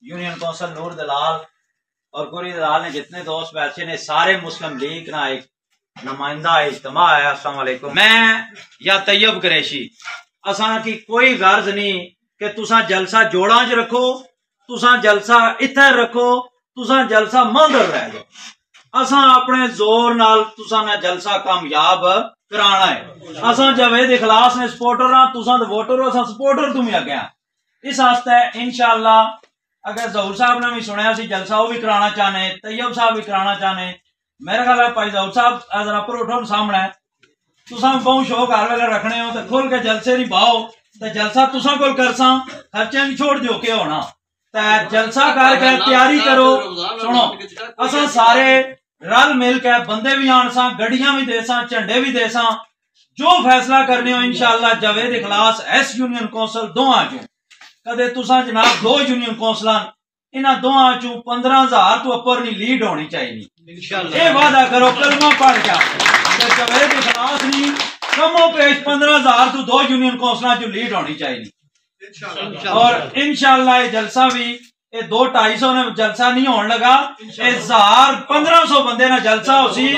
Union council نور دلال اور گوری دلال نے جتنے دوست بیٹھے نے سارے مسلم لیگ نا ایک نمائندہ اجتماع ہے. السلام علیکم. میں یا طیب قریشی اساں کی کوئی غرض نہیں کہ تساں جلسہ جوڑاں چ رکھو، تساں جلسہ اتھے رکھو، تساں جلسہ ماندر رہ جاؤ. اساں اپنے زور نال تساں نے جلسہ کامیاب کرانا ہے. اساں جاوید اخلاص نے سپورٹر ہاں، تساں تے ووٹر ہو، اساں سپورٹر تمہیں اگے ہاں. اس واسطے انشاءاللہ اگر ظہور صاحب نے بھی سنیا سی جلسہ وہ بھی کرانا چاہنے، طیب صاحب بھی کرانا چاہنے. میرے خیال ہے بھائی ظہور صاحب ذرا پر اٹھو سامنے تساں بہت شوق ہر ویلے رکھنے ہو تے کھل کے جلسے نہیں باؤ تے جلسہ تساں کول کرساں، خرچے نہیں چھوڑ دیو کہ ہونا تے جلسہ کر کے تیاری کرو. سنو اساں سارے رل مل کے بندے بھی آن ساں، گڈیاں بھی دے ساں، جھنڈے بھی دے ساں. جو فیصلہ کرنے ہو انشاءاللہ جاوید اخلاص ایس یونین کونسل دوہاں چوں کدے تساں جناب دو یونین کونسلاں انہاں دوہاں چوں 15,000 تو اوپر نہیں لیڈ ہونی چاہیے. اے وعدہ کرو کلمہ پڑھ کے جاوید اخلاص نہیں کمو پیش 15,000 تو دو یونین کونسلاں چوں لیڈ ہونی چاہیے. اور انشاءاللہ یہ جلسہ بھی یہ 200-250 نے جلسہ نہیں ہون لگا، 1,000-1,500 بندے نہ جلسہ ہو سی.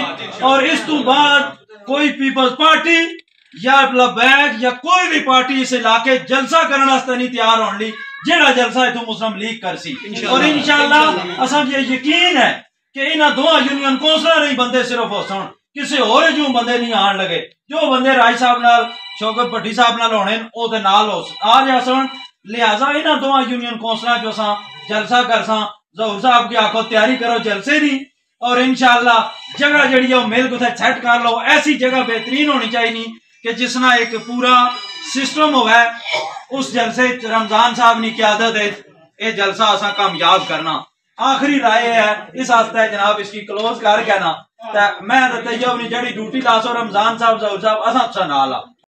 اور اس تو بعد کوئی پیپلز پارٹی یا لبیک یا کوئی بھی پارٹی اس علاقے جلسہ کرنے واسطے نہیں تیار ہون لی جیڑا جلسہ ہے تو مسلم لیگ کر سی. اور انشاءاللہ اساں یہ یقین ہے کہ انہاں دو یونین کونسلر نہیں بندے صرف ہو سن، کسی اور جو بندے نہیں آن لگے. جو بندے رائی صاحب نال شوکت بھٹی صاحب نال ہونے او دے نال ہو آ جا سن. لہذا انہاں دو یونین کونسلر جو ساں جلسہ کرساں ظہور صاحب کی آکھو تیاری کرو جلسے نہیں. اور انشاءاللہ جگہ جڑی ہے مل کو سیٹ کر لو. ایسی جگہ بہترین ہونی چاہیے کہ جس نہ ایک پورا سسٹم ہوا ہے. اس جلسے رمضان صاحب نے قیادت ہے یہ جلسہ اساں کامیاب کرنا. آخری رائے ہے اس واسطے جناب اس کی کلوز کر کے نا میں طیب نے جڑی ڈیوٹی لاسو رمضان صاحب ظہور صاحب اساں نال